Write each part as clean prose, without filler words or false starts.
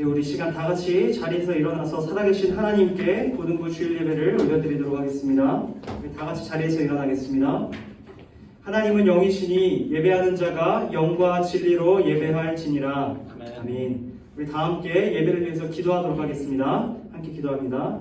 네, 우리 시간 다 같이 자리에서 일어나서 살아계신 하나님께 고등부 주일 예배를 올려드리도록 하겠습니다. 우리 다 같이 자리에서 일어나겠습니다. 하나님은 영이시니 예배하는 자가 영과 진리로 예배할지니라. 아멘. 우리 다 함께 예배를 위해서 기도하도록 하겠습니다. 함께 기도합니다.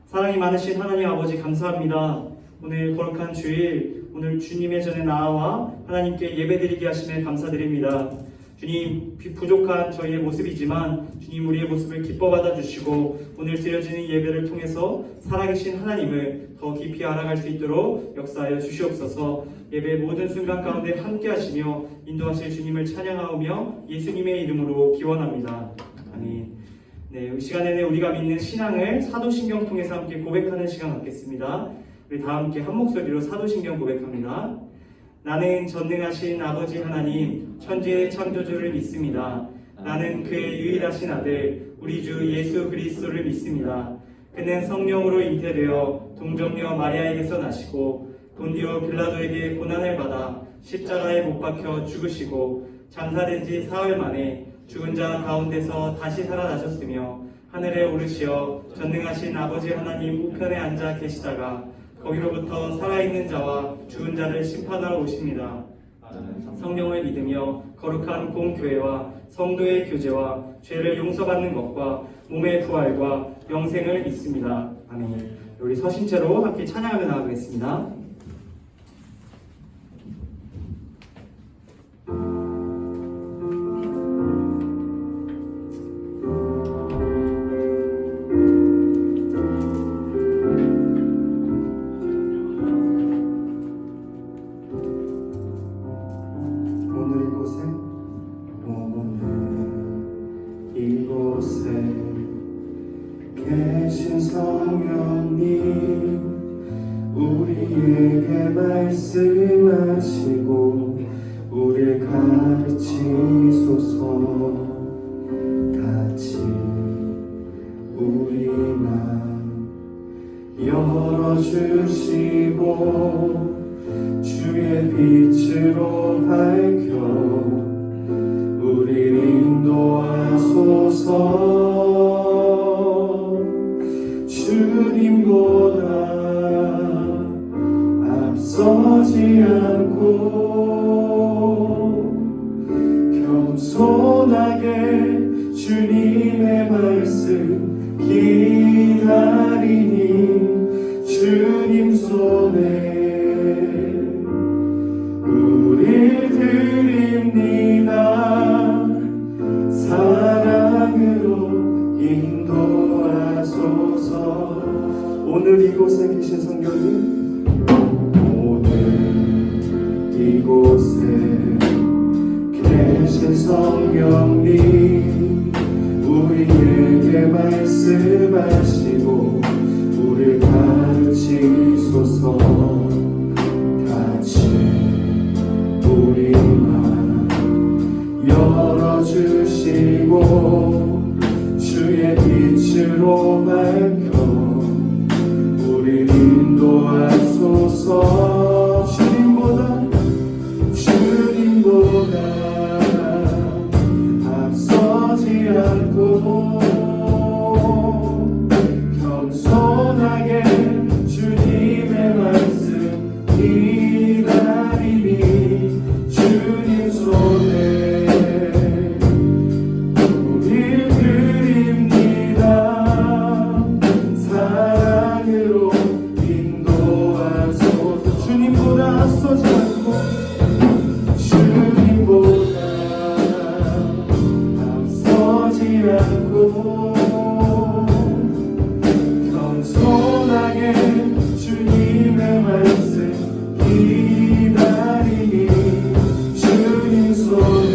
사랑이 많으신 하나님 아버지 감사합니다. 오늘 거룩한 주일, 오늘 주님의 전에 나와 하나님께 예배드리게 하심에 감사드립니다. 주님, 부족한 저희의 모습이지만 주님 우리의 모습을 기뻐 받아주시고 오늘 드려지는 예배를 통해서 살아계신 하나님을 더 깊이 알아갈 수 있도록 역사하여 주시옵소서. 예배 모든 순간 가운데 함께 하시며 인도하실 주님을 찬양하오며 예수님의 이름으로 기원합니다. 아멘. 네, 이 시간에는 우리가 믿는 신앙을 사도신경 통해서 함께 고백하는 시간 갖겠습니다. 우리 다 함께 한 목소리로 사도신경 고백합니다. 나는 전능하신 아버지 하나님 천지의 창조주를 믿습니다. 나는 그의 유일하신 아들 우리 주 예수 그리스도를 믿습니다. 그는 성령으로 잉태되어 동정녀 마리아에게서 나시고 본디오 빌라도에게 고난을 받아 십자가에 못 박혀 죽으시고 장사된 지 사흘 만에 죽은 자 가운데서 다시 살아나셨으며 하늘에 오르시어 전능하신 아버지 하나님 우편에 앉아 계시다가 거기로부터 살아있는 자와 죽은 자를 심판하러 오십니다. 성령을 믿으며 거룩한 공교회와 성도의 교제와 죄를 용서받는 것과 몸의 부활과 영생을 믿습니다. 아멘. 우리 서신 채로 함께 찬양하며 나아가겠습니다. 이곳에 계신 성령님 우리에게 말씀하시고 우리를 가르치소서. 같이 우리 맘 열어주시고 주의 빛으로 밝혀 우리를 인도하소서. 주님보다 앞서지 않고 겸손하게 주님의 말씀 기다리니 주님 손에 우릴 드립니다. 사랑으로 인도하소서. 오늘 이곳에 계신 성령님 오늘 이곳에 계신 성령님 우리에게 말씀하시고 우리를 가르치소서. 같이 우리 맘 열어주시고 주의 빛으로 밝혀 우리를 인도하소서. 주님보다 앞서지 않고 겸손하게 주님의 말씀 기다리니 주님 손에 우릴 드립니다. 사랑으로 인도하소서. 주님보다 앞서지 않고 주님보다 앞서지 않고 겸손하게 주님의 말씀 기다리니 주님 손에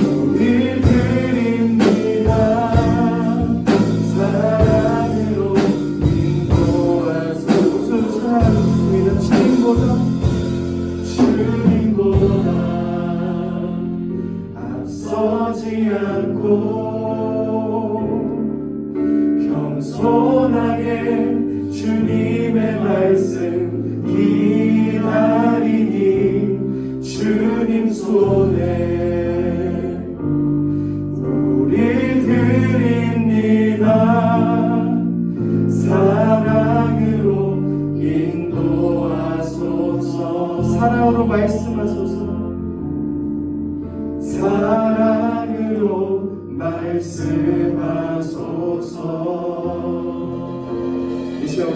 우릴 드립니다. 사랑으로 인도하소서. 사랑입니다. 주님보다 앞서지 않고 겸손하게 주님의 말씀 기다리니 주님 손에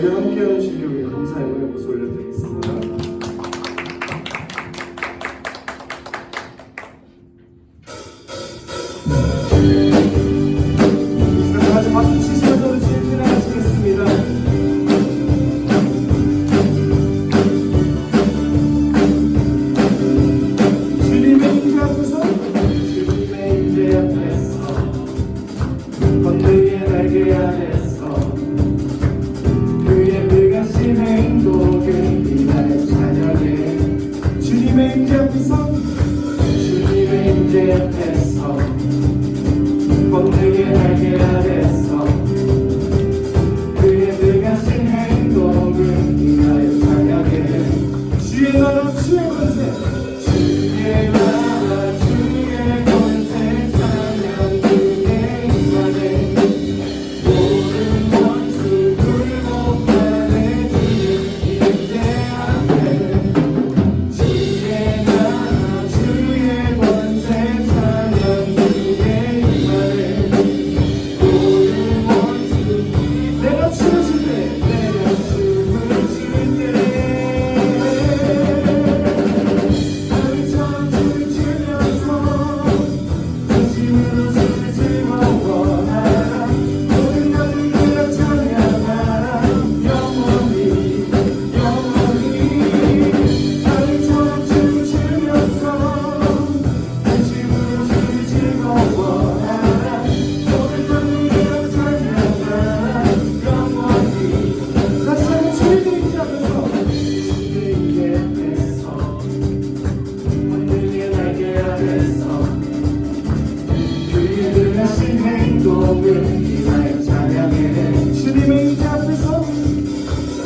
우리와 함께하는 주님께 우리 감사의 영광의 모습 올려드리겠습니다. 같이 박수 치시면서 주님 찬양하시겠습니다. 주님의 임재 앞에서 번뇌의 날개 아래서 그의 불가신 행복을 이날 찬양해. 주님의 임재 앞에서 번뇌의 날개 아래서 그의 불가신 행복을 이날 찬양해. 주의 나라 주의 권세 주의 나라 주의 권세 찬양 그의 임하네. 모든 원수 굴복하네. 주의 임재 앞에 주의 나라 주의 권세 찬양 그의 임하네. 모든 원수 내가 춤을 출 때 내가 춤을 출 때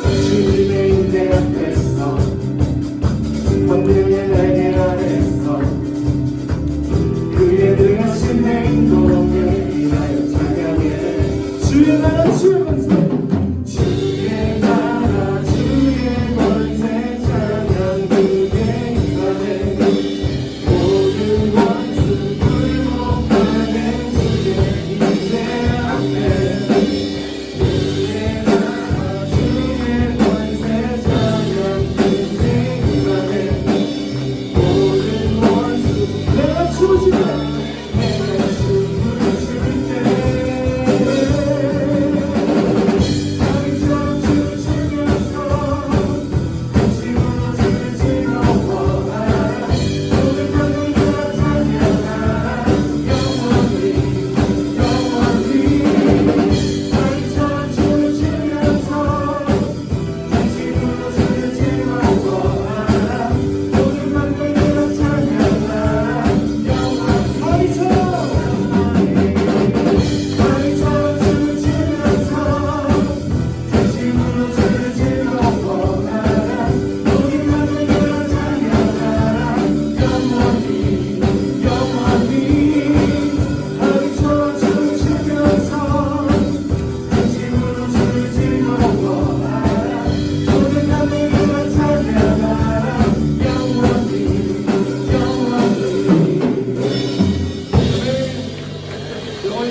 주님의 임재 앞에서 번뇌의 날개 아래서 그의 능하신 행동을 인하여 찬양해. 주의 나라 주의 권세 주의 나라 주의 권세 찬양 그의 임하네. 모든 원수 굴복하네. 주의 임재 앞에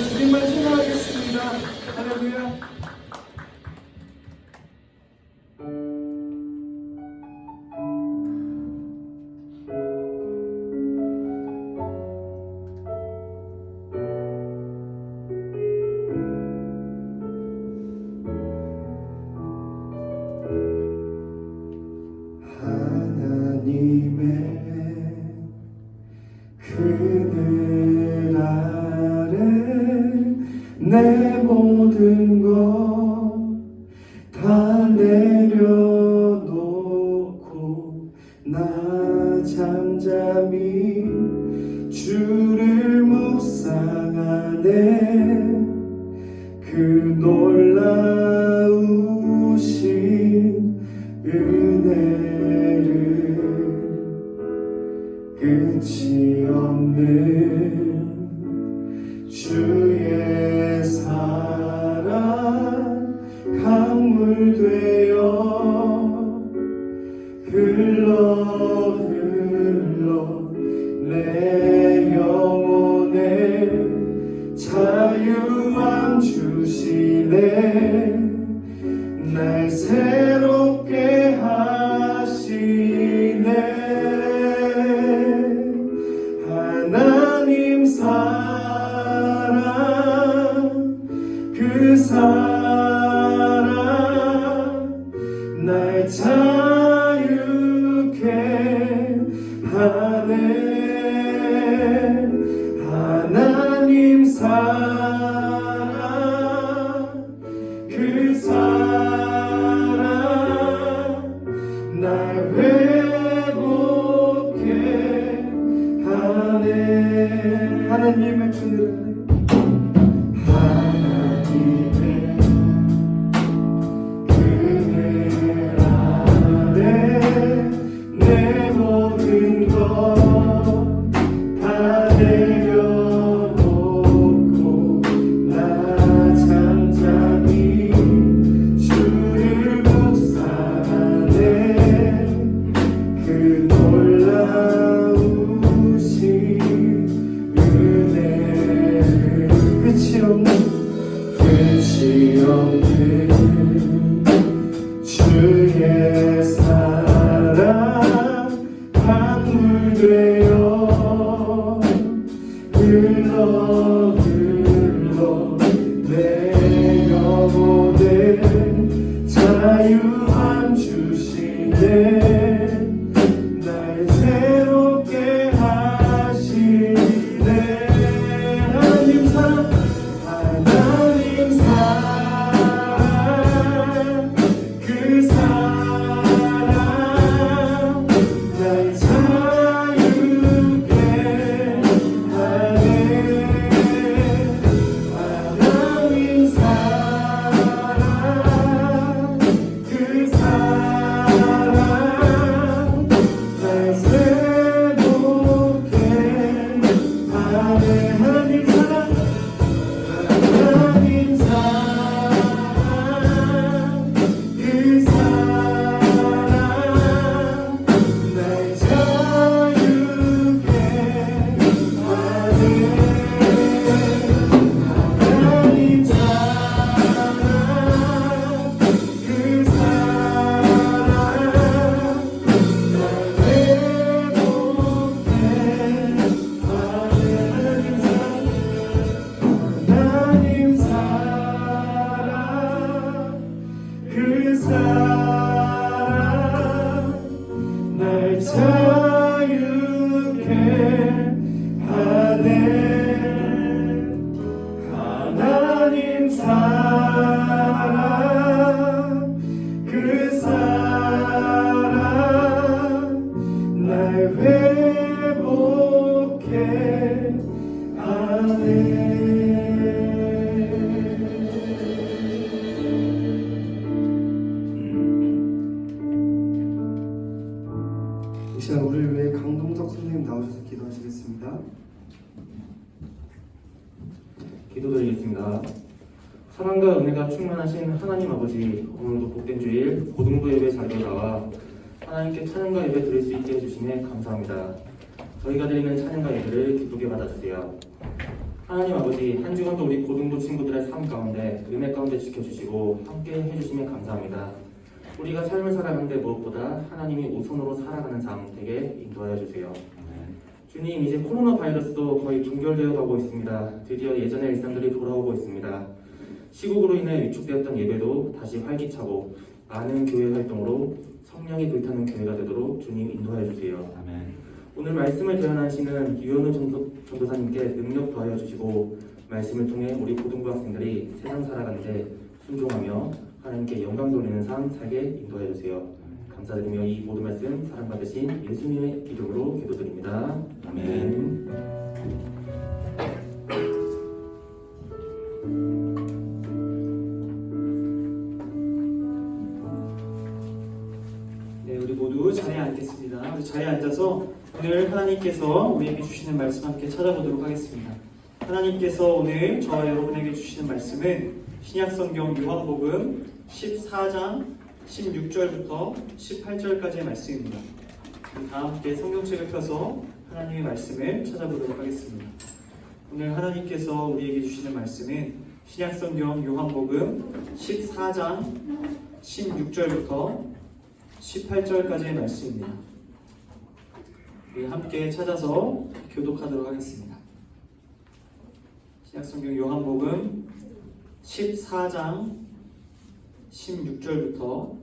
주님만 찬양하겠습니다. 할렐루야. 하나님의 그늘 아래 내 모든 것 다 내려놓고 나 잠잠히 주를 묵상하네. 그 놀라우신 은혜를 끝이 없는 주의 사랑 강물 되어 흘러 내 영혼에 자유함 주시네. 날 날 자유케 하네. 하나님 사랑 그 사랑 날 회복케 하네. 하나님의 그늘 내 모든 것 다 내려놓고 나 잠잠히 주를 묵상하네. 그 놀라우신 은혜를 끝이 없는 주의 사랑 강물 되어 흘러 내 영혼에 자유함 주시네. 날 새롭게 하시네. 하나님 사랑 하나님 사랑 그 사랑 날 자유케 하네. 하나님 사랑 그 사랑 날 새롭게 하네. 하나님 사랑 하나님 사랑 그 사랑 날 자유케 하네. 하나님 사랑 그 사랑 날 회복케 하나님 사랑 그 사랑 날 자유케 하네. 하나님 사랑 그 사랑 날 회복케 하네. 이 시간 우리를 위해 강동석 선생님 나오셔서 기도하시겠습니다. 기도드리겠습니다. 사랑과 은혜가 충만하신 하나님 아버지, 오늘도 복된 주일 고등부 예배 자리에 나와 하나님께 찬양과 예배 드릴 수 있게 해주시네 감사합니다. 저희가 드리는 찬양과 예배를 기쁘게 받아주세요. 하나님 아버지, 한 주간도 우리 고등부 친구들의 삶 가운데 은혜 가운데 지켜주시고 함께 해주시면 감사합니다. 우리가 삶을 살아가는데 무엇보다 하나님이 우선으로 살아가는 삶 되게 인도하여 주세요. 주님, 이제 코로나 바이러스도 거의 종결되어 가고 있습니다. 드디어 예전의 일상들이 돌아오고 있습니다. 시국으로 인해 위축되었던 예배도 다시 활기차고 많은 교회 활동으로 성령이 불타는 교회가 되도록 주님 인도하여 주세요. 아멘. 오늘 말씀을 대언하시는 유현우 전도사님께 능력 더하여 주시고 말씀을 통해 우리 고등부 학생들이 세상 살아가는데 순종하며 하나님께 영광 돌리는 삶 살게 인도하여 주세요. 감사드리며 이 모든 말씀 사랑 받으신 예수님의 이름으로 기도드립니다. 아멘. 네, 우리 모두 자리에 앉겠습니다. 우리 자리에 앉아서 오늘 하나님께서 우리에게 주시는 말씀 함께 찾아보도록 하겠습니다. 하나님께서 오늘 저와 여러분에게 주시는 말씀은 신약성경 요한복음 14장 16절부터 18절까지의 말씀입니다. 우리 다 함께 성경책을 펴서 하나님의 말씀을 찾아보도록 하겠습니다. 오늘 하나님께서 우리에게 주시는 말씀은 신약성경 요한복음 14장 16절부터 18절까지의 말씀입니다. 우리 함께 찾아서 교독하도록 하겠습니다. 신약성경 요한복음 14장 16절부터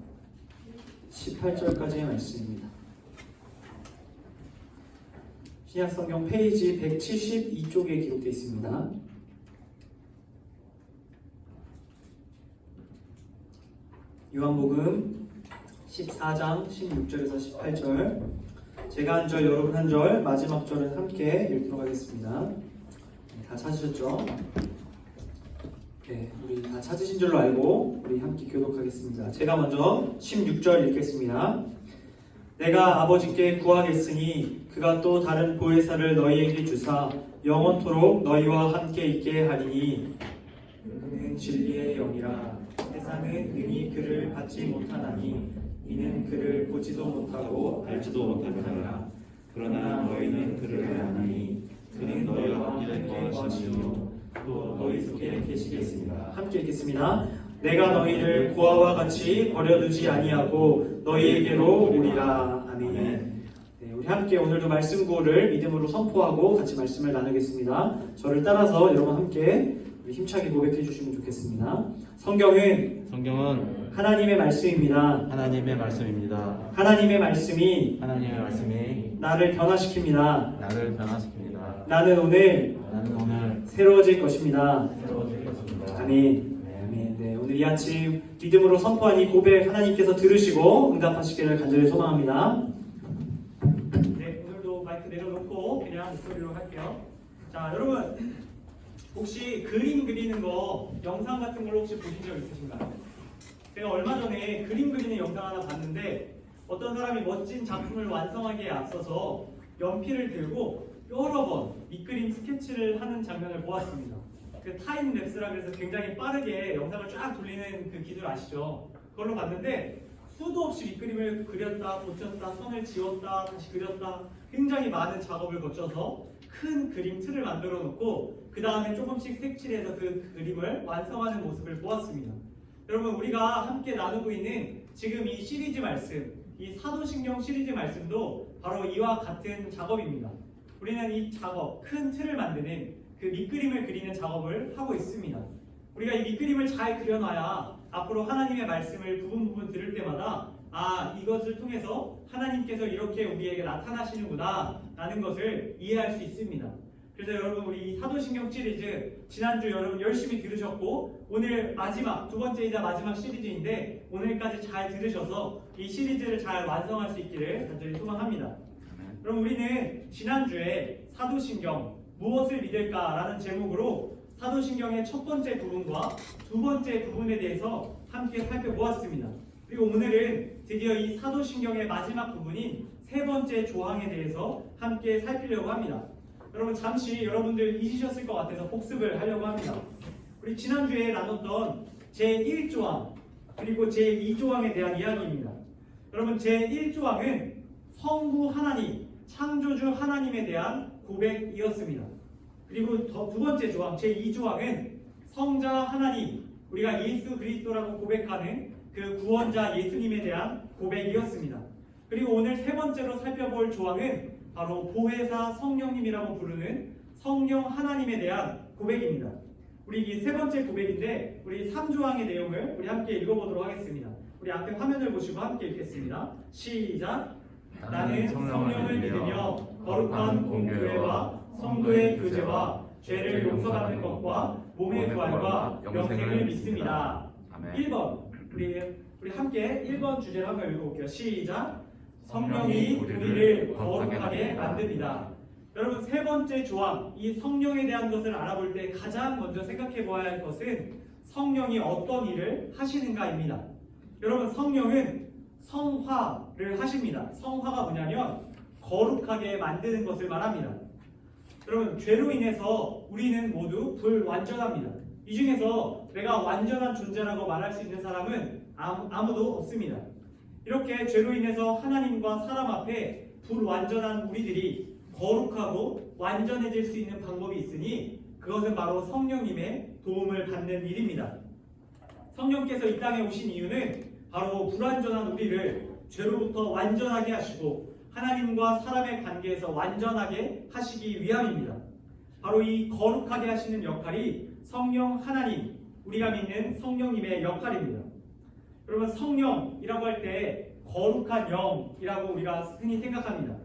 18절까지의 말씀입니다. 신약성경 페이지 172쪽에 기록되어 있습니다. 요한복음 14장 16절에서 18절, 제가 한 절 여러분 한 절, 마지막 절은 함께 읽도록 하겠습니다. 다 찾으셨죠? 네, 우리 다 찾으신 줄로 알고 우리 함께 교독하겠습니다. 제가 먼저 16절 읽겠습니다. 내가 아버지께 구하겠으니 그가 또 다른 보혜사를 너희에게 주사 영원토록 너희와 함께 있게 하리니 그는 진리의 영이라. 세상은 능히 그를 받지 못하나니 이는 그를 보지도 못하고 알지도 못하느니라. 그러나 너희는 그를 아나니 그는 너희와 함께 거하시며 또 너희 속에 계시겠습니다. 함께 읽겠습니다. 내가 너희를 고아와 같이 버려두지 아니하고 너희에게로 오리라. 아멘. 네, 우리 함께 오늘도 말씀 구호를 믿음으로 선포하고 같이 말씀을 나누겠습니다. 저를 따라서 여러분 함께 우리 힘차게 고백해 주시면 좋겠습니다. 성경은 하나님의 말씀입니다. 하나님의 말씀입니다. 하나님의 말씀이 나를 변화시킵니다. 나는 오늘 새로워질 것입니다. 아멘. 네, 오늘 이 아침 믿음으로 선포한 이 고백 하나님께서 들으시고 응답하시기를 간절히 소망합니다. 네, 오늘도 마이크 내려놓고 그냥 목소리로 할게요. 자, 여러분 혹시 그림 그리는 거 영상 같은 걸 혹시 보신 적 있으신가요? 제가 얼마 전에 그림 그리는 영상 하나 봤는데 어떤 사람이 멋진 작품을 완성하기에 앞서서 연필을 들고 여러 번 밑그림 스케치를 하는 장면을 보았습니다. 그 타임랩스라 그래서 굉장히 빠르게 영상을 쫙 돌리는 그 기술 아시죠? 그걸로 봤는데 수도 없이 밑그림을 그렸다, 고쳤다, 선을 지웠다, 다시 그렸다, 굉장히 많은 작업을 거쳐서 큰 그림 틀을 만들어 놓고 그 다음에 조금씩 색칠해서 그 그림을 완성하는 모습을 보았습니다. 여러분, 우리가 함께 나누고 있는 지금 이 시리즈 말씀, 이 사도신경 시리즈 말씀도 바로 이와 같은 작업입니다. 우리는 이 작업, 큰 틀을 만드는 그 밑그림을 그리는 작업을 하고 있습니다. 우리가 이 밑그림을 잘 그려놔야 앞으로 하나님의 말씀을 부분 들을 때마다 이것을 통해서 하나님께서 이렇게 우리에게 나타나시는구나 라는 것을 이해할 수 있습니다. 그래서 여러분, 우리 이 사도신경 시리즈 지난주 여러분 열심히 들으셨고 오늘 마지막 두 번째이자 마지막 시리즈인데 오늘까지 잘 들으셔서 이 시리즈를 잘 완성할 수 있기를 간절히 소망합니다. 그럼 우리는 지난주에 사도신경 무엇을 믿을까라는 제목으로 사도신경의 첫 번째 부분과 두 번째 부분에 대해서 함께 살펴보았습니다. 그리고 오늘은 드디어 이 사도신경의 마지막 부분인 세 번째 조항에 대해서 함께 살피려고 합니다. 여러분, 잠시 여러분들 잊으셨을 것 같아서 복습을 하려고 합니다. 우리 지난주에 나눴던 제1조항 그리고 제2조항에 대한 이야기입니다. 여러분, 제1조항은 성부 하나님, 창조주 하나님에 대한 고백이었습니다. 그리고 두 번째 조항, 제2조항은 성자 하나님, 우리가 예수 그리스도라고 고백하는 그 구원자 예수님에 대한 고백이었습니다. 그리고 오늘 세 번째로 살펴볼 조항은 바로 보혜사 성령님이라고 부르는 성령 하나님에 대한 고백입니다. 우리 이 세 번째 고백인데 우리 3조항의 내용을 우리 함께 읽어보도록 하겠습니다. 우리 앞에 화면을 보시고 함께 읽겠습니다. 시작! 나는 성령을 믿으며 거룩한 공교회와 성도의 교제와 죄를 용서받는 것과 몸의 부활과 영생을 믿습니다. 1번 우리 함께 1번 주제를 한번 읽어볼게요. 시작! 성령이 우리를 거룩하게 만듭니다. 여러분, 세 번째 조항, 이 성령에 대한 것을 알아볼 때 가장 먼저 생각해 보아야 할 것은 성령이 어떤 일을 하시는가입니다. 여러분, 성령은 성화를 하십니다. 성화가 뭐냐면 거룩하게 만드는 것을 말합니다. 여러분, 죄로 인해서 우리는 모두 불완전합니다. 이 중에서 내가 완전한 존재라고 말할 수 있는 사람은 아무도 없습니다. 이렇게 죄로 인해서 하나님과 사람 앞에 불완전한 우리들이 거룩하고 완전해질 수 있는 방법이 있으니 그것은 바로 성령님의 도움을 받는 일입니다. 성령께서 이 땅에 오신 이유는 바로 불완전한 우리를 죄로부터 완전하게 하시고 하나님과 사람의 관계에서 완전하게 하시기 위함입니다. 바로 이 거룩하게 하시는 역할이 성령 하나님, 우리가 믿는 성령님의 역할입니다. 여러분, 성령이라고 할 때 거룩한 영이라고 우리가 흔히 생각합니다.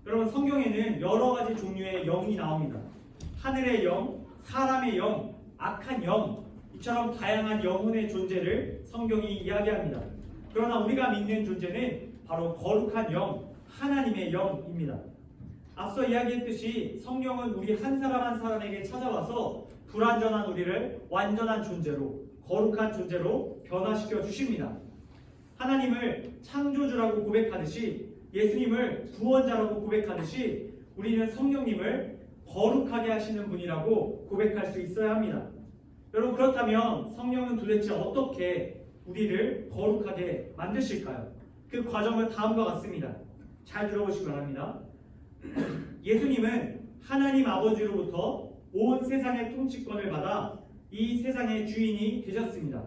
여러분, 성경에는 여러 가지 종류의 영이 나옵니다. 하늘의 영, 사람의 영, 악한 영, 이처럼 다양한 영혼의 존재를 성경이 이야기합니다. 그러나 우리가 믿는 존재는 바로 거룩한 영, 하나님의 영입니다. 앞서 이야기했듯이 성령은 우리 한 사람 한 사람에게 찾아와서 불완전한 우리를 완전한 존재로, 거룩한 존재로 변화시켜 주십니다. 하나님을 창조주라고 고백하듯이, 예수님을 구원자라고 고백하듯이 우리는 성령님을 거룩하게 하시는 분이라고 고백할 수 있어야 합니다. 여러분, 그렇다면 성령은 도대체 어떻게 우리를 거룩하게 만드실까요? 그 과정은 다음과 같습니다. 잘 들어보시기 바랍니다. 예수님은 하나님 아버지로부터 온 세상의 통치권을 받아 이 세상의 주인이 되셨습니다.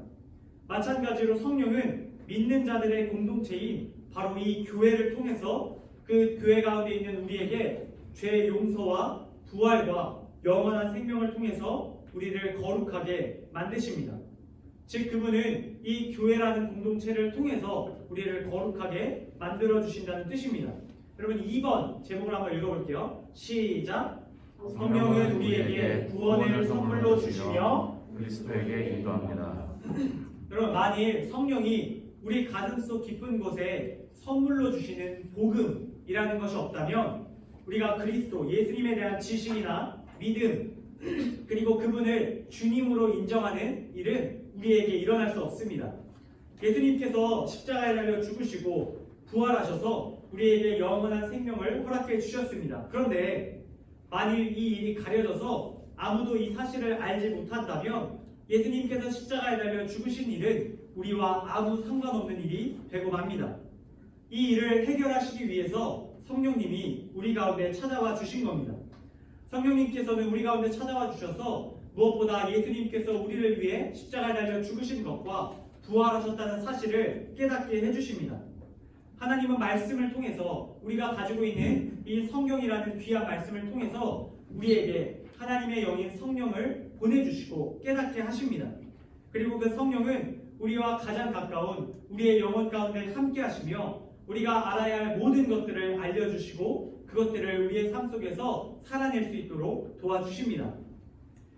마찬가지로 성령은 믿는 자들의 공동체인 바로 이 교회를 통해서 그 교회 가운데 있는 우리에게 죄 용서와 부활과 영원한 생명을 통해서 우리를 거룩하게 만드십니다. 즉, 그분은 이 교회라는 공동체를 통해서 우리를 거룩하게 만들어 주신다는 뜻입니다. 여러분, 2번 제목을 한번 읽어볼게요. 시작. 성령은 우리에게 구원을 선물로 주시며 그리스도에게 인도합니다. 여러분, 만일 성령이 우리 가슴속 깊은 곳에 선물로 주시는 복음이라는 것이 없다면 우리가 그리스도, 예수님에 대한 지식이나 믿음, 그리고 그분을 주님으로 인정하는 일은 우리에게 일어날 수 없습니다. 예수님께서 십자가에 달려 죽으시고 부활하셔서 우리에게 영원한 생명을 허락해 주셨습니다. 그런데 만일 이 일이 가려져서 아무도 이 사실을 알지 못한다면 예수님께서 십자가에 달려 죽으신 일은 우리와 아무 상관없는 일이 되고 맙니다. 이 일을 해결하시기 위해서 성령님이 우리 가운데 찾아와 주신 겁니다. 성령님께서는 우리 가운데 찾아와 주셔서 무엇보다 예수님께서 우리를 위해 십자가에 달려 죽으신 것과 부활하셨다는 사실을 깨닫게 해주십니다. 하나님은 말씀을 통해서, 우리가 가지고 있는 이 성경이라는 귀한 말씀을 통해서 우리에게 하나님의 영인 성령을 보내주시고 깨닫게 하십니다. 그리고 그 성령은 우리와 가장 가까운 우리의 영혼 가운데 함께 하시며 우리가 알아야 할 모든 것들을 알려주시고 그것들을 우리의 삶 속에서 살아낼 수 있도록 도와주십니다.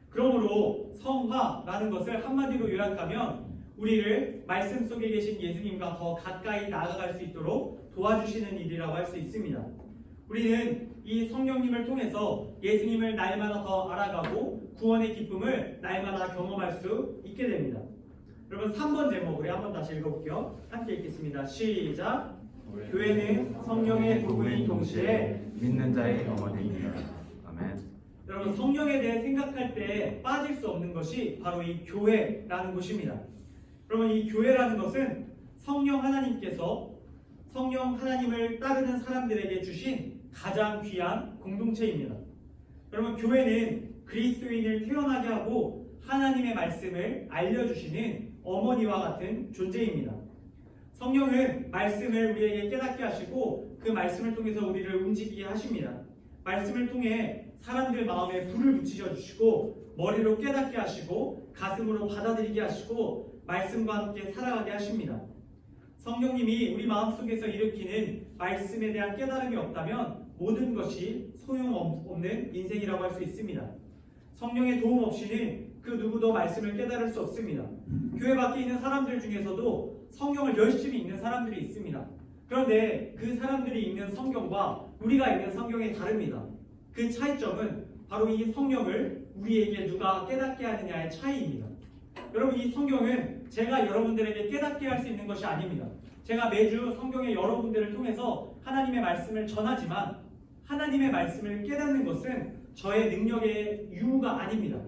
그러므로 성화라는 것을 한마디로 요약하면 우리를 말씀 속에 계신 예수님과 더 가까이 나아갈 수 있도록 도와주시는 일이라고 할 수 있습니다. 우리는 이 성령님을 통해서 예수님을 날마다 더 알아가고 구원의 기쁨을 날마다 경험할 수 있게 됩니다. 여러분, 3번 제목 우리 한번 다시 읽어볼게요. 함께 읽겠습니다. 시작. 교회는 성령의 두 분이 동시에 믿는 자의 어머니입니다. 아멘. 여러분, 성령에 대해 생각할 때 빠질 수 없는 것이 바로 이 교회라는 것입니다. 여러분, 이 교회라는 것은 성령 하나님을 따르는 사람들에게 주신 가장 귀한 공동체입니다. 여러분, 교회는 그리스도인을 태어나게 하고 하나님의 말씀을 알려주시는 어머니와 같은 존재입니다. 성령은 말씀을 우리에게 깨닫게 하시고 그 말씀을 통해서 우리를 움직이게 하십니다. 말씀을 통해 사람들 마음에 불을 붙이셔 주시고 머리로 깨닫게 하시고 가슴으로 받아들이게 하시고 말씀과 함께 살아가게 하십니다. 성령님이 우리 마음속에서 일으키는 말씀에 대한 깨달음이 없다면 모든 것이 소용없는 인생이라고 할 수 있습니다. 성령의 도움 없이는 그 누구도 말씀을 깨달을 수 없습니다. 교회 밖에 있는 사람들 중에서도 성경을 열심히 읽는 사람들이 있습니다. 그런데 그 사람들이 읽는 성경과 우리가 읽는 성경이 다릅니다. 그 차이점은 바로 이 성령을 우리에게 누가 깨닫게 하느냐의 차이입니다. 여러분, 이 성경은 제가 여러분들에게 깨닫게 할 수 있는 것이 아닙니다. 제가 매주 성경의 여러분들을 통해서 하나님의 말씀을 전하지만 하나님의 말씀을 깨닫는 것은 저의 능력의 유무가 아닙니다.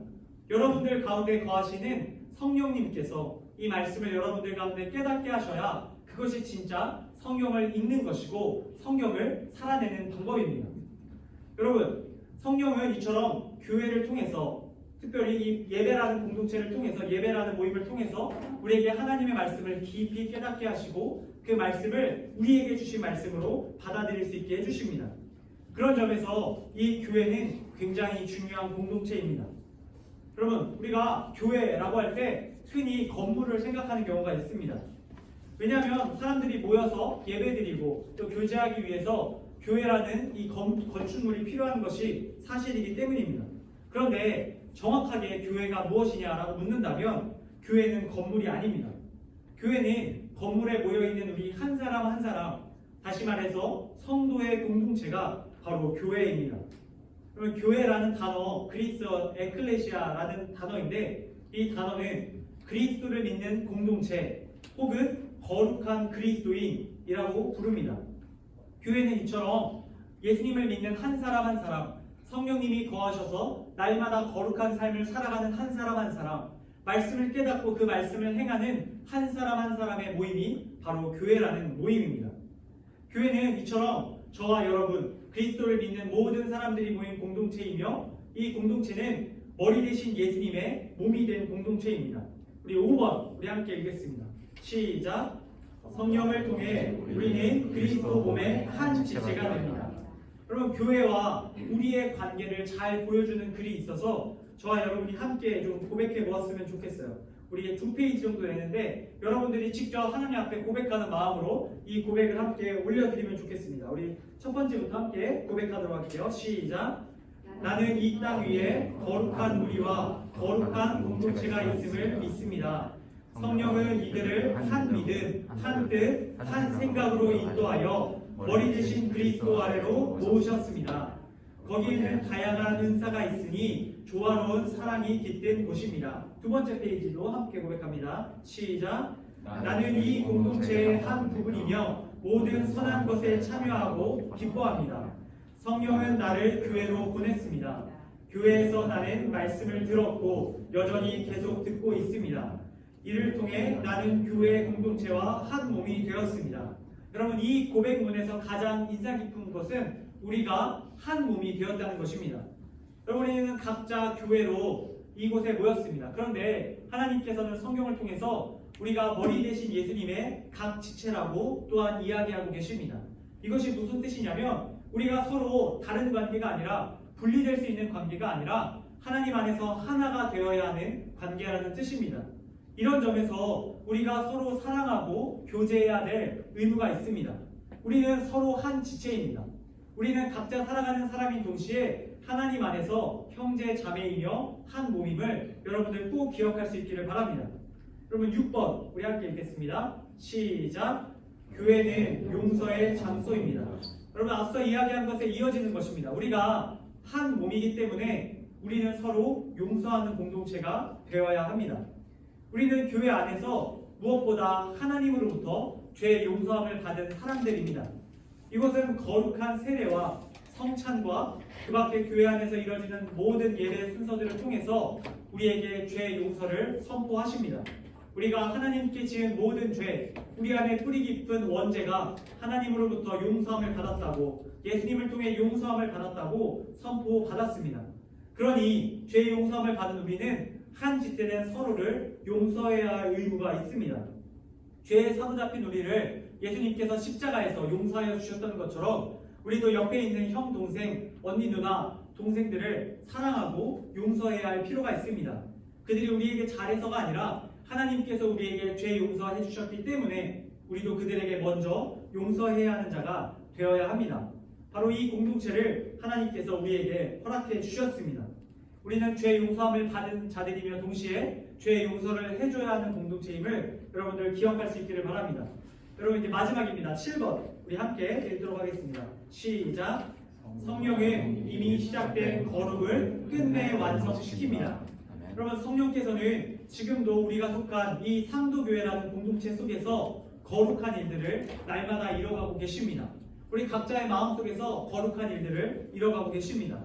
여러분들 가운데 거하시는 성령님께서 이 말씀을 여러분들 가운데 깨닫게 하셔야 그것이 진짜 성경을 읽는 것이고 성경을 살아내는 방법입니다. 여러분, 성령은 이처럼 교회를 통해서, 특별히 이 예배라는 공동체를 통해서, 예배라는 모임을 통해서 우리에게 하나님의 말씀을 깊이 깨닫게 하시고 그 말씀을 우리에게 주신 말씀으로 받아들일 수 있게 해주십니다. 그런 점에서 이 교회는 굉장히 중요한 공동체입니다. 여러분, 우리가 교회라고 할 때 흔히 건물을 생각하는 경우가 있습니다. 왜냐하면 사람들이 모여서 예배드리고 또 교제하기 위해서 교회라는 이 건축물이 필요한 것이 사실이기 때문입니다. 그런데 정확하게 교회가 무엇이냐라고 묻는다면 교회는 건물이 아닙니다. 교회는 건물에 모여있는 우리 한 사람 한 사람, 다시 말해서 성도의 공동체가 바로 교회입니다. 그러면 교회라는 단어, 그리스어 에클레시아라는 단어인데 이 단어는 그리스도를 믿는 공동체 혹은 거룩한 그리스도인이라고 부릅니다. 교회는 이처럼 예수님을 믿는 한 사람 한 사람, 성령님이 거하셔서 날마다 거룩한 삶을 살아가는 한 사람 한 사람, 말씀을 깨닫고 그 말씀을 행하는 한 사람 한 사람의 모임이 바로 교회라는 모임입니다. 교회는 이처럼 저와 여러분, 그리스도를 믿는 모든 사람들이 모인 공동체이며 이 공동체는 머리 대신 예수님의 몸이 된 공동체입니다. 우리 5번 우리 함께 읽겠습니다. 시작. 성령을 통해 우리는 그리스도 몸의 한 지체가 됩니다. 여러분, 교회와 우리의 관계를 잘 보여주는 글이 있어서 저와 여러분이 함께 좀 고백해 보았으면 좋겠어요. 우리 2페이지 정도 되는데 여러분들이 직접 하나님 앞에 고백하는 마음으로 이 고백을 함께 올려드리면 좋겠습니다. 우리 첫 번째부터 함께 고백하도록 할게요. 시작. 나는 이 땅 위에 거룩한 무리와 거룩한 공동체가 있음을 믿습니다. 성령은 이들을 한 믿음, 한 뜻, 한 생각으로 인도하여 머리 대신 그리스도 아래로 모으셨습니다. 거기에는 다양한 은사가 있으니 조화로운 사랑이 깃든 곳입니다. 두 번째 페이지도 함께 고백합니다. 시작. 나는 이 공동체의 한 부분이며 모든 선한 것에 참여하고 기뻐합니다. 성령은 나를 교회로 보냈습니다. 교회에서 나는 말씀을 들었고 여전히 계속 듣고 있습니다. 이를 통해 나는 교회 공동체와 한 몸이 되었습니다. 여러분, 이 고백문에서 가장 인상 깊은 것은 우리가 한 몸이 되었다는 것입니다. 여러분, 우리는 각자 교회로 이곳에 모였습니다. 그런데 하나님께서는 성경을 통해서 우리가 머리 대신 예수님의 각 지체라고 또한 이야기하고 계십니다. 이것이 무슨 뜻이냐면 우리가 서로 다른 관계가 아니라 분리될 수 있는 관계가 아니라 하나님 안에서 하나가 되어야 하는 관계라는 뜻입니다. 이런 점에서 우리가 서로 사랑하고 교제해야 될 의무가 있습니다. 우리는 서로 한 지체입니다. 우리는 각자 살아가는 사람인 동시에 하나님 안에서 형제 자매이며 한 몸임을 여러분들 꼭 기억할 수 있기를 바랍니다. 여러분, 6번 우리 함께 읽겠습니다. 시작. 교회는 용서의 장소입니다. 여러분, 앞서 이야기한 것에 이어지는 것입니다. 우리가 한 몸이기 때문에 우리는 서로 용서하는 공동체가 되어야 합니다. 우리는 교회 안에서 무엇보다 하나님으로부터 죄의 용서함을 받은 사람들입니다. 이것은 거룩한 세례와 성찬과 그 밖에 교회 안에서 이루어지는 모든 예배 순서들을 통해서 우리에게 죄의 용서를 선포하십니다. 우리가 하나님께 지은 모든 죄, 우리 안에 뿌리 깊은 원죄가 하나님으로부터 용서함을 받았다고, 예수님을 통해 용서함을 받았다고 선포받았습니다. 그러니 죄의 용서함을 받은 우리는 한 지체된 서로를 용서해야 할 의무가 있습니다. 죄에 사로잡힌 우리를 예수님께서 십자가에서 용서하여 주셨던 것처럼 우리도 옆에 있는 형, 동생, 언니, 누나, 동생들을 사랑하고 용서해야 할 필요가 있습니다. 그들이 우리에게 잘해서가 아니라 하나님께서 우리에게 죄 용서해 주셨기 때문에 우리도 그들에게 먼저 용서해야 하는 자가 되어야 합니다. 바로 이 공동체를 하나님께서 우리에게 허락해 주셨습니다. 우리는 죄 용서함을 받은 자들이며 동시에 죄 용서를 해줘야 하는 공동체임을 여러분들 기억할 수 있기를 바랍니다. 여러분, 이제 마지막입니다. 7번 우리 함께 읽도록 하겠습니다. 시작. 성령은 이미 시작된 거룩을 끝내 완성시킵니다. 여러분, 성령께서는 지금도 우리가 속한 이 상도교회라는 공동체 속에서 거룩한 일들을 날마다 이뤄가고 계십니다. 우리 각자의 마음속에서 거룩한 일들을 이뤄가고 계십니다.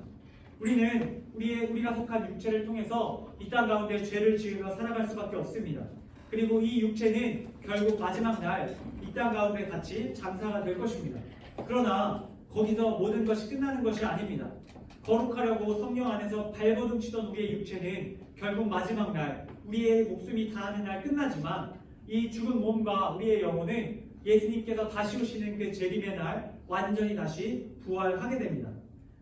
우리는 우리가 속한 육체를 통해서 이 땅 가운데 죄를 지으며 살아갈 수밖에 없습니다. 그리고 이 육체는 결국 마지막 날 이 땅 가운데 같이 장사가 될 것입니다. 그러나 거기서 모든 것이 끝나는 것이 아닙니다. 거룩하려고 성령 안에서 발버둥 치던 우리의 육체는 결국 마지막 날 우리의 목숨이 다하는 날 끝나지만 이 죽은 몸과 우리의 영혼은 예수님께서 다시 오시는 그 재림의 날 완전히 다시 부활하게 됩니다.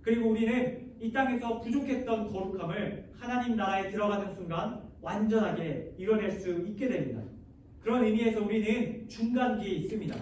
그리고 우리는 이 땅에서 부족했던 거룩함을 하나님 나라에 들어가는 순간 완전하게 이뤄낼 수 있게 됩니다. 그런 의미에서 우리는 중간기에 있습니다.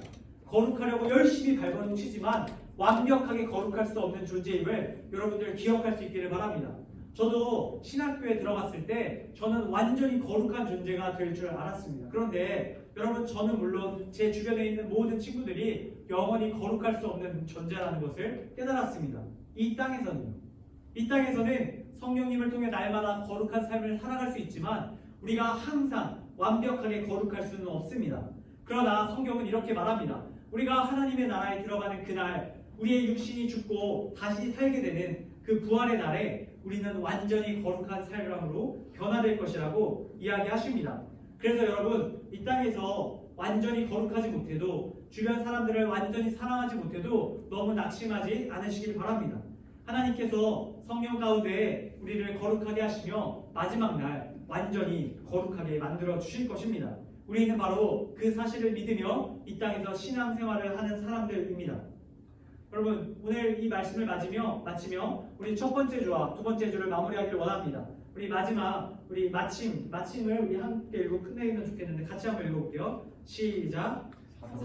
거룩하려고 열심히 발버둥 치지만 완벽하게 거룩할 수 없는 존재임을 여러분들 기억할 수 있기를 바랍니다. 저도 신학교에 들어갔을 때 저는 완전히 거룩한 존재가 될 줄 알았습니다. 그런데 여러분, 저는 물론 제 주변에 있는 모든 친구들이 영원히 거룩할 수 없는 존재라는 것을 깨달았습니다. 이 땅에서는 성령님을 통해 날마다 거룩한 삶을 살아갈 수 있지만 우리가 항상 완벽하게 거룩할 수는 없습니다. 그러나 성경은 이렇게 말합니다. 우리가 하나님의 나라에 들어가는 그날, 우리의 육신이 죽고 다시 살게 되는 그 부활의 날에 우리는 완전히 거룩한 삶으로 변화될 것이라고 이야기하십니다. 그래서 여러분, 이 땅에서 완전히 거룩하지 못해도, 주변 사람들을 완전히 사랑하지 못해도 너무 낙심하지 않으시길 바랍니다. 하나님께서 성령 가운데 우리를 거룩하게 하시며 마지막 날 완전히 거룩하게 만들어 주실 것입니다. 우리는 바로 그 사실을 믿으며 이 땅에서 신앙생활을 하는 사람들입니다. 여러분, 오늘 이 말씀을 마치며 우리 첫 번째 주와 두 번째 주를 마무리하기를 원합니다. 우리 마침을 우리 함께 읽고 끝내면 좋겠는데 같이 한번 읽어볼게요. 시작.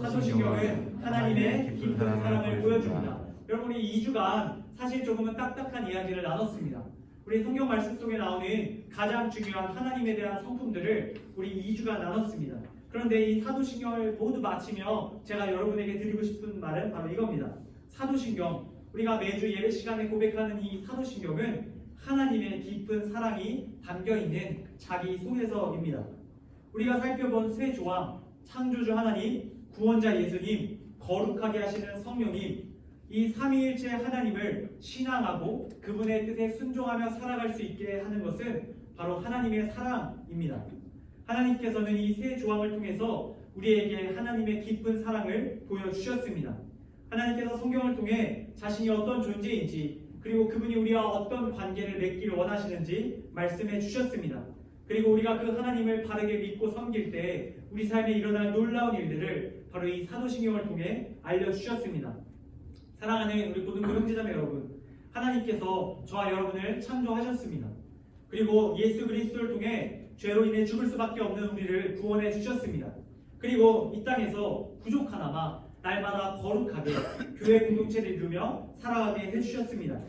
사도신경은 하나님의 깊은 사랑을 보여줍니다. 여러분, 이 2주간 사실 조금은 딱딱한 이야기를 나눴습니다. 우리 성경 말씀 속에 나오는 가장 중요한 하나님에 대한 성품들을 우리 2주간 나눴습니다. 그런데 이 사도신경을 모두 마치며 제가 여러분에게 드리고 싶은 말은 바로 이겁니다. 사도신경, 우리가 매주 예배 시간에 고백하는 이 사도신경은 하나님의 깊은 사랑이 담겨있는 자기 소개서입니다. 우리가 살펴본 세 조항, 창조주 하나님, 구원자 예수님, 거룩하게 하시는 성령님, 이 삼위일체 하나님을 신앙하고 그분의 뜻에 순종하며 살아갈 수 있게 하는 것은 바로 하나님의 사랑입니다. 하나님께서는 이 세 조항을 통해서 우리에게 하나님의 깊은 사랑을 보여주셨습니다. 하나님께서 성경을 통해 자신이 어떤 존재인지, 그리고 그분이 우리와 어떤 관계를 맺기를 원하시는지 말씀해 주셨습니다. 그리고 우리가 그 하나님을 바르게 믿고 섬길 때 우리 삶에 일어날 놀라운 일들을 바로 이 사도신경을 통해 알려주셨습니다. 사랑하는 우리 고등부 형제자매 여러분, 하나님께서 저와 여러분을 창조하셨습니다. 그리고 예수 그리스도를 통해 죄로 인해 죽을 수밖에 없는 우리를 구원해 주셨습니다. 그리고 이 땅에서 부족하나마 날마다 거룩하게 교회 공동체를 이루며 살아가게 해주셨습니다.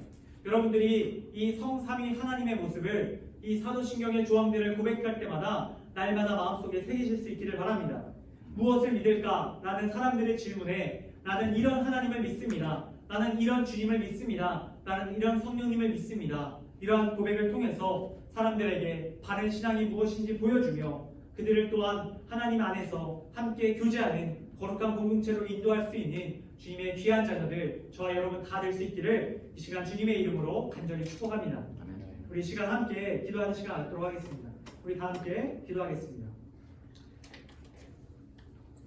여러분들이 이 성삼위 하나님의 모습을, 이 사도신경의 조항들을 고백할 때마다 날마다 마음속에 새기실 수 있기를 바랍니다. 무엇을 믿을까? 라는 사람들의 질문에 나는 이런 하나님을 믿습니다. 나는 이런 주님을 믿습니다. 나는 이런 성령님을 믿습니다. 이러한 고백을 통해서 사람들에게 바른 신앙이 무엇인지 보여주며 그들을 또한 하나님 안에서 함께 교제하는 거룩한 공동체로 인도할 수 있는 주님의 귀한 자녀들, 저와 여러분 다 될 수 있기를 이 시간 주님의 이름으로 간절히 축복합니다. 우리 이 시간 함께 기도하는 시간 갖도록 하겠습니다. 우리 다 함께 기도하겠습니다.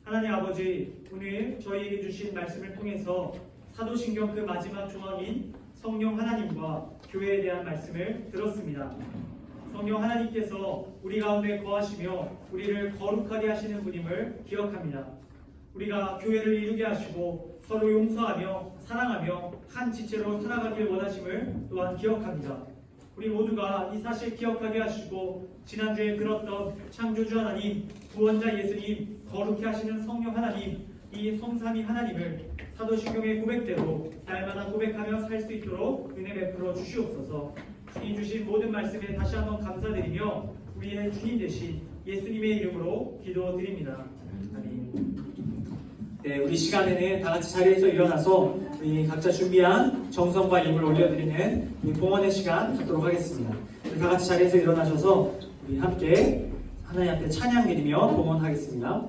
하나님 아버지, 오늘 저희에게 주신 말씀을 통해서 사도신경 그 마지막 조항인 성령 하나님과 교회에 대한 말씀을 들었습니다. 성령 하나님께서 우리 가운데 거하시며 우리를 거룩하게 하시는 분임을 기억합니다. 우리가 교회를 이루게 하시고 서로 용서하며 사랑하며 한 지체로 살아가길 원하심을 또한 기억합니다. 우리 모두가 이 사실 기억하게 하시고 지난주에 들었던 창조주 하나님, 구원자 예수님, 거룩해 하시는 성령 하나님, 이 성삼위 하나님을 사도신경의 고백대로 날마다 고백하며 살 수 있도록 은혜 베풀어 주시옵소서. 주님 주신 모든 말씀에 다시 한번 감사드리며 우리의 주님 되신 예수님의 이름으로 기도드립니다. 아멘. 네, 우리 시간에는 다 같이 자리에서 일어나서 우리 각자 준비한 정성과 힘을 올려드리는 우리 봉헌의 시간 갖도록 하겠습니다. 우리 다 같이 자리에서 일어나셔서 우리 함께 하나님 앞에 찬양 드리며 봉헌하겠습니다.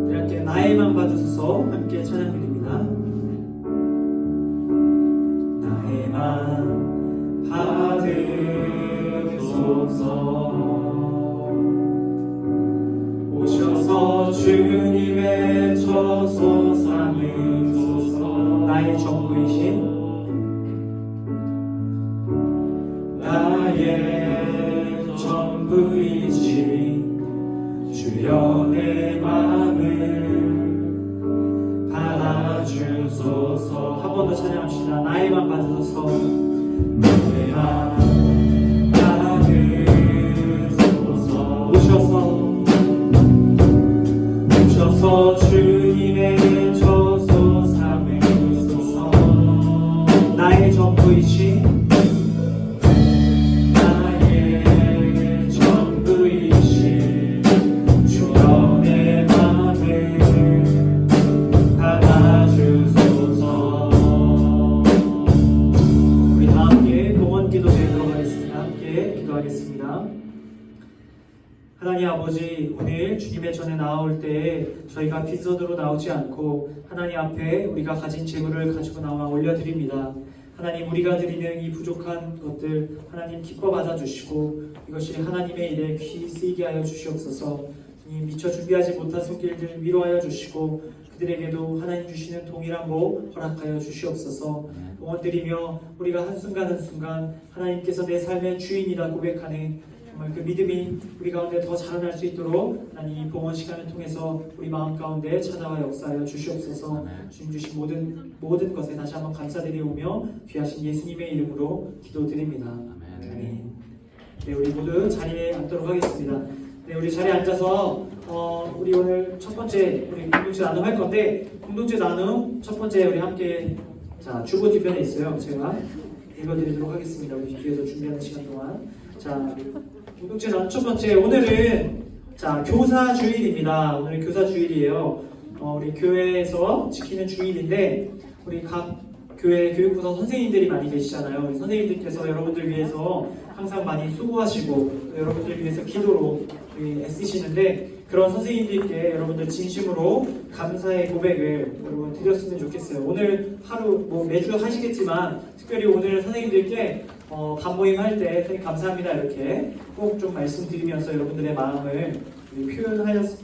우리 함께 나에만 봐주소서 함께 찬양 드립니다. 나에만 받으소서. 오셔서 주님의 처소 삼으소서. 나의 전부이신 나의 전부이신 주여 내 마음을 받아주소서. 한번 번 더 찬양합시다. 나에만 받으소서. 나에만 받으소서. 오셔서 주님의 저소 삼으소서. 나의 전부이신 나의 전부이신 주여 내 맘을 받아주소서. 우리 다 함께 동원 기도에 들어가겠습니다. 함께 기도하겠습니다. 하나님 아버지, 오늘 주님의 전에 나올 때 저희가 빈손으로 나오지 않고 하나님 앞에 우리가 가진 재물을 가지고 나와 올려드립니다. 하나님, 우리가 드리는 이 부족한 것들 하나님 기뻐 받아주시고 이것이 하나님의 일에 귀히 쓰이게 하여 주시옵소서. 주님, 미처 준비하지 못한 손길들 위로하여 주시고 그들에게도 하나님 주시는 동일한 복 허락하여 주시옵소서. 응원드리며 우리가 한순간 한순간 하나님께서 내 삶의 주인이다 고백하는 정말 그 믿음이 우리 가운데 더 자라날 수 있도록 하나님 이 봉헌 시간을 통해서 우리 마음 가운데 찾아와 역사하여 주시옵소서. 주님 주신 모든 것에 다시 한번 감사드리오며 귀하신 예수님의 이름으로 기도드립니다. 아멘. 네, 우리 모두 자리에 앉도록 하겠습니다. 네, 우리 자리에 앉아서 우리 오늘 첫 번째 우리 공동체 나눔 할 건데, 공동체 나눔 첫 번째 우리 함께 주보 뒤편에 있어요. 제가 읽어드리도록 하겠습니다. 우리 뒤에서 준비하는 시간 동안. 공동체 나눔 첫 번째, 오늘은 교사 주일입니다. 오늘 교사 주일이에요. 우리 교회에서 지키는 주일인데 우리 각 교회 교육부서 선생님들이 많이 계시잖아요. 우리 선생님들께서 여러분들 위해서 항상 많이 수고하시고 또 여러분들 위해서 기도로 애쓰시는데, 그런 선생님들께 여러분들 진심으로 감사의 고백을 여러분 드렸으면 좋겠어요. 오늘 하루 매주 하시겠지만 특별히 오늘 선생님들께 반모임 할 때 선생님 감사합니다 이렇게 꼭 좀 말씀드리면서 여러분들의 마음을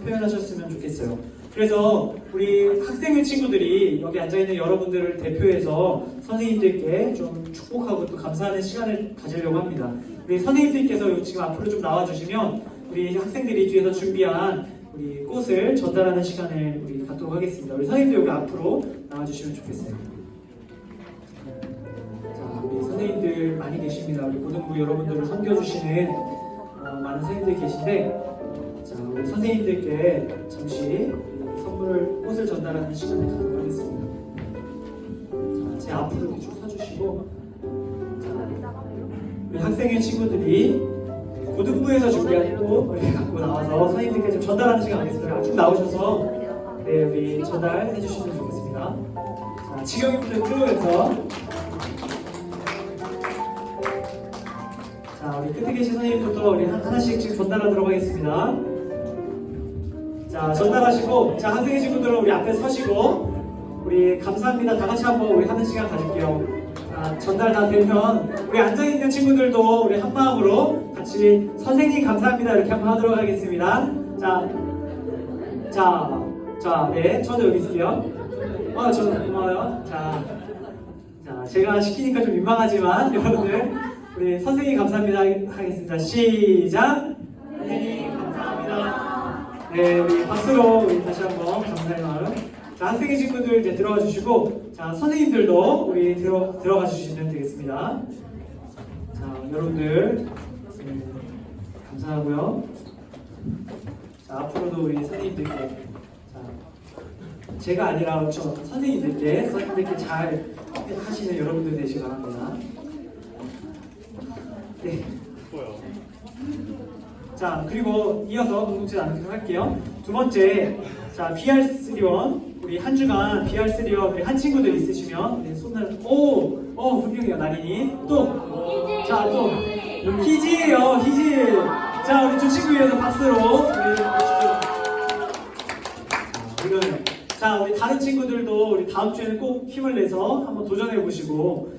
표현하셨으면 좋겠어요. 그래서 우리 학생의 친구들이 여기 앉아있는 여러분들을 대표해서 선생님들께 좀 축복하고 또 감사하는 시간을 가지려고 합니다. 우리 선생님들께서 지금 앞으로 좀 나와주시면 우리 학생들이 뒤에서 준비한 우리 꽃을 전달하는 시간을 우리 갖도록 하겠습니다. 우리 선생님들 여기 앞으로 나와주시면 좋겠어요. 우리 선생님들 많이 계십니다. 우리 고등부 여러분들을 섬겨주시는 많은 선생님들 계신데, 우리 선생님들께 잠시 꽃을 전달하는 시간을 갖도록 하겠습니다. 제 앞으로 이렇게 쭉 서주시고, 우리 학생의 친구들이 고등부에서 준비한 꽃 갖고 나와서 선생님들께 좀 전달하는 시간 하겠습니다. 쭉 나오셔서 우리 전달해 주시면 좋겠습니다. 지경이부터 쭉 해서 우리 끝에 계신 선생님부터 우리 하나씩 지금 전달하도록 하겠습니다. 전달하시고, 학생의 친구들은 우리 앞에 서시고, 우리 감사합니다 다 같이 한번 우리 하는 시간 가질게요. 전달 다 되면 우리 앉아있는 친구들도 우리 한 마음으로 같이 선생님 감사합니다 이렇게 한번 하도록 하겠습니다. 네, 저도 여기 있을게요. 저도 고마워요. 제가 시키니까 좀 민망하지만 여러분들 우리 선생님 감사합니다 하겠습니다. 시작! 선생님 감사합니다. 네, 우리 박수로 우리 다시 한번 감사의 마음. 학생의 친구들 이제 들어가 주시고, 선생님들도 우리 들어가 주시면 되겠습니다. 여러분들 감사하고요. 앞으로도 우리 선생님들께 제가 아니라 선생님들께 잘 하시는 여러분들 되시기 바랍니다. 네. 그리고 이어서 공동체 나누도록 할게요. 두 번째, BR3원 우리 한 주간 BR3원 우리 한 친구들 있으시면 손을 분명해요. 나린이 또 희지예요. 희지. 우리 두 친구 위해서 박수로 우리 다른 친구들도 우리 다음 주에는 꼭 힘을 내서 한번 도전해 보시고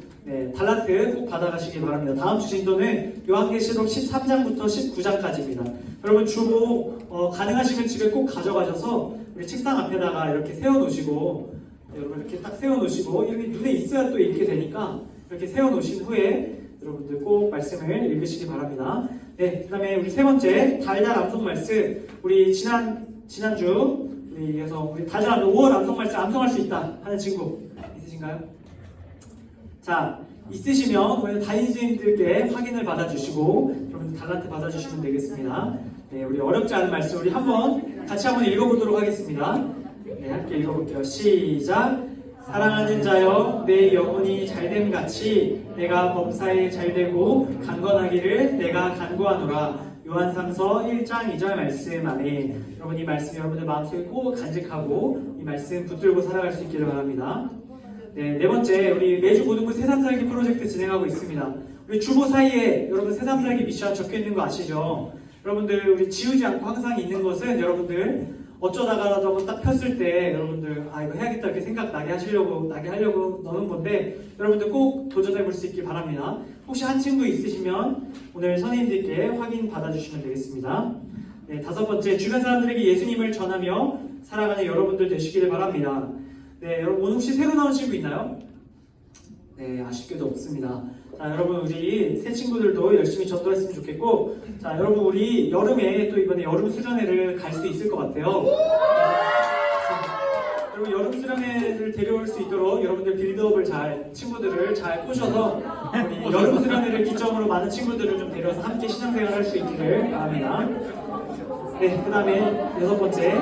달란트 꼭 받아가시기 바랍니다. 다음 주 진도는 요한계시록 13장부터 19장까지입니다. 여러분 주보 가능하시면 집에 꼭 가져가셔서 우리 책상 앞에다가 이렇게 세워놓으시고, 여러분 이렇게 딱 세워놓으시고, 여기 눈에 있어야 또 읽게 되니까 이렇게 세워놓으신 후에 여러분들 꼭 말씀을 읽으시기 바랍니다. 그 다음에 우리 세 번째 달달 암송 말씀, 우리 지난주 우리 달달 암송 5월 암송 말씀 암송할 수 있다 하는 친구 있으신가요? 자, 있으시면 오늘 담임선생님들께 확인을 받아주시고 여러분들 달란트 받아주시면 되겠습니다. 네, 우리 어렵지 않은 말씀 우리 같이 한번 읽어보도록 하겠습니다. 네, 함께 읽어볼게요. 시작. 사랑하는 자여, 내 영혼이 잘됨 같이 내가 범사에 잘되고 강건하기를 내가 간구하노라. 요한삼서 1장 2절 말씀. 아멘. 여러분 이 말씀 여러분들 마음속에 꼭 간직하고 이 말씀 붙들고 살아갈 수 있기를 바랍니다. 네, 네 번째, 우리 매주 고등부 새삼 살기 프로젝트 진행하고 있습니다. 우리 주보 사이에 여러분 새삼 살기 미션 적혀 있는 거 아시죠? 여러분들 우리 지우지 않고 항상 있는 것은 여러분들 어쩌다가라도 한번 딱 폈을 때 여러분들 이거 해야겠다 이렇게 생각 나게 하려고 넣는 건데 여러분들 꼭 도전해 볼 수 있길 바랍니다. 혹시 한 친구 있으시면 오늘 선생님들께 확인 받아주시면 되겠습니다. 네, 다섯 번째, 주변 사람들에게 예수님을 전하며 살아가는 여러분들 되시기를 바랍니다. 네, 여러분 오늘 혹시 새로 나온 친구 있나요? 네, 아쉽게도 없습니다. 자, 여러분 우리 새 친구들도 열심히 전도했으면 좋겠고, 자, 여러분 우리 여름에 또 이번에 여름 수련회를 갈 수 있을 것 같아요. 여러분 여름 수련회를 데려올 수 있도록 여러분들 빌드업을 친구들을 잘 꼬셔서 우리 여름 수련회를 기점으로 많은 친구들을 좀 데려서 함께 신앙생활을 할 수 있기를 바랍니다. 네, 그 다음에 여섯 번째,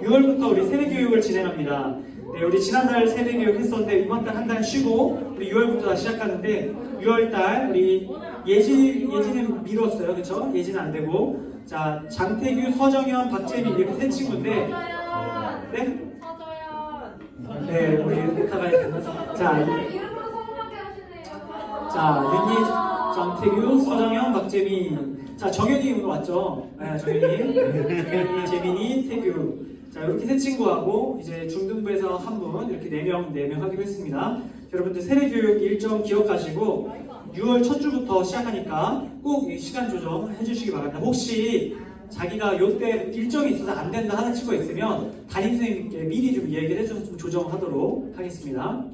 6월부터 우리 세대교육을 진행합니다. 네, 우리 지난달 세대교육 했었는데 이번 달 한 달 쉬고 우리 6월부터 다시 시작하는데 6월달 우리 예진은 미뤘어요, 그렇죠? 예진은 안 되고, 자 장태규, 서정현, 박재민 이렇게 세 친구인데, 네? 네, 우리 오타가 자 윤희, 장태규, 서정현, 박재민. 자 정현이 오늘 왔죠? 네, 정현이, 재민이, 태규. 자, 이렇게 세 친구하고 이제 중등부에서 한 분 이렇게 4명 하기로 했습니다. 여러분들 세례교육 일정 기억하시고 6월 첫 주부터 시작하니까 꼭 시간 조정해 주시기 바랍니다. 혹시 자기가 요때 일정이 있어서 안 된다 하는 친구가 있으면 담임선생님께 미리 좀 얘기를 해줘서 좀 조정하도록 하겠습니다.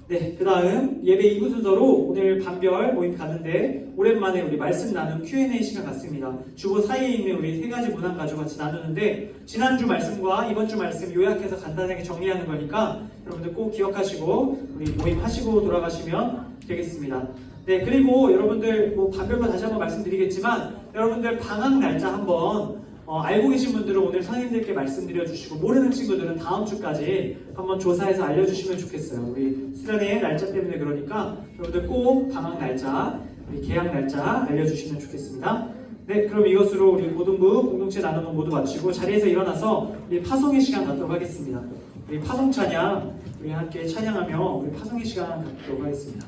네, 그 다음 예배 2부 순서로 오늘 반별 모임 갔는데 오랜만에 우리 말씀 나눔 Q&A 시간 갖습니다. 주보 사이에 있는 우리 세 가지 문안 가지고 같이 나누는데 지난주 말씀과 이번 주 말씀 요약해서 간단하게 정리하는 거니까 여러분들 꼭 기억하시고 우리 모임 하시고 돌아가시면 되겠습니다. 네, 그리고 여러분들 반별로 다시 한번 말씀드리겠지만 여러분들 방학 날짜 한번 알고 계신 분들은 오늘 선생님들께 말씀드려 주시고 모르는 친구들은 다음 주까지 한번 조사해서 알려주시면 좋겠어요. 우리 수련회 날짜 때문에 그러니까 여러분들 꼭 방학 날짜, 우리 개학 날짜 알려주시면 좋겠습니다. 네, 그럼 이것으로 우리 고등부 공동체 나눔은 모두 마치고 자리에서 일어나서 우리 파송의 시간 갖도록 하겠습니다. 우리 파송 찬양, 우리 함께 찬양하며 우리 파송의 시간 갖도록 하겠습니다.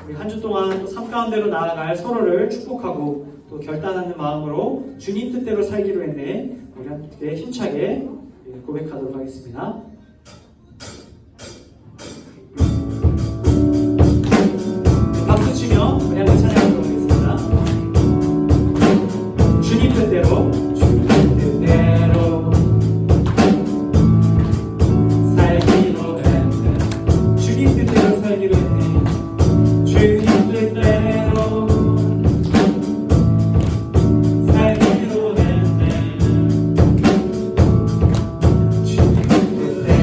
우리 한 주 동안 또 삶 가운데로 나아갈 서로를 축복하고 또 결단하는 마음으로 주님 뜻대로 살기로 했네. 우리 함께 힘차게 고백하도록 하겠습니다. 박수 치며 우리 함께 찬양하도록 하겠습니다. 주님 뜻대로, 주님 뜻대로 살기로 했네. 주님 뜻대로 살기로 했네. 주님 뜻대로 살기로 했네. 주님 뜻대로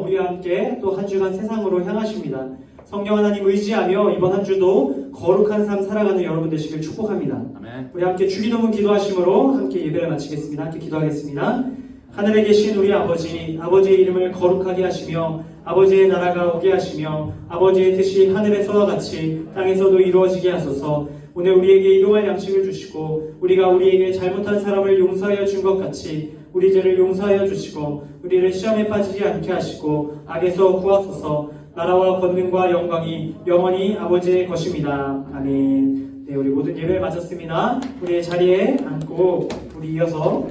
우리와 함께 또 한 주간 세상으로 향하십니다. 성령 하나님 의지하며 이번 한 주도 거룩한 삶 살아가는 여러분 되시길 축복합니다. 아멘. 우리 함께 주기도문 기도하심으로 함께 예배를 마치겠습니다. 함께 기도하겠습니다. 하늘에 계신 우리 아버지, 아버지의 이름을 거룩하게 하시며 아버지의 나라가 오게 하시며 아버지의 뜻이 하늘에서와 같이 땅에서도 이루어지게 하소서. 오늘 우리에게 일용할 양식을 주시고 우리가 우리에게 잘못한 사람을 용서하여 준 것 같이 우리 죄를 용서하여 주시고 우리를 시험에 빠지지 않게 하시고 악에서 구하소서. 나라와 권능과 영광이 영원히 아버지의 것입니다. 아멘. 네, 우리 모든 예배를 마쳤습니다. 우리의 자리에 앉고 우리 이어서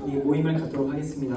우리 모임을 갖도록 하겠습니다.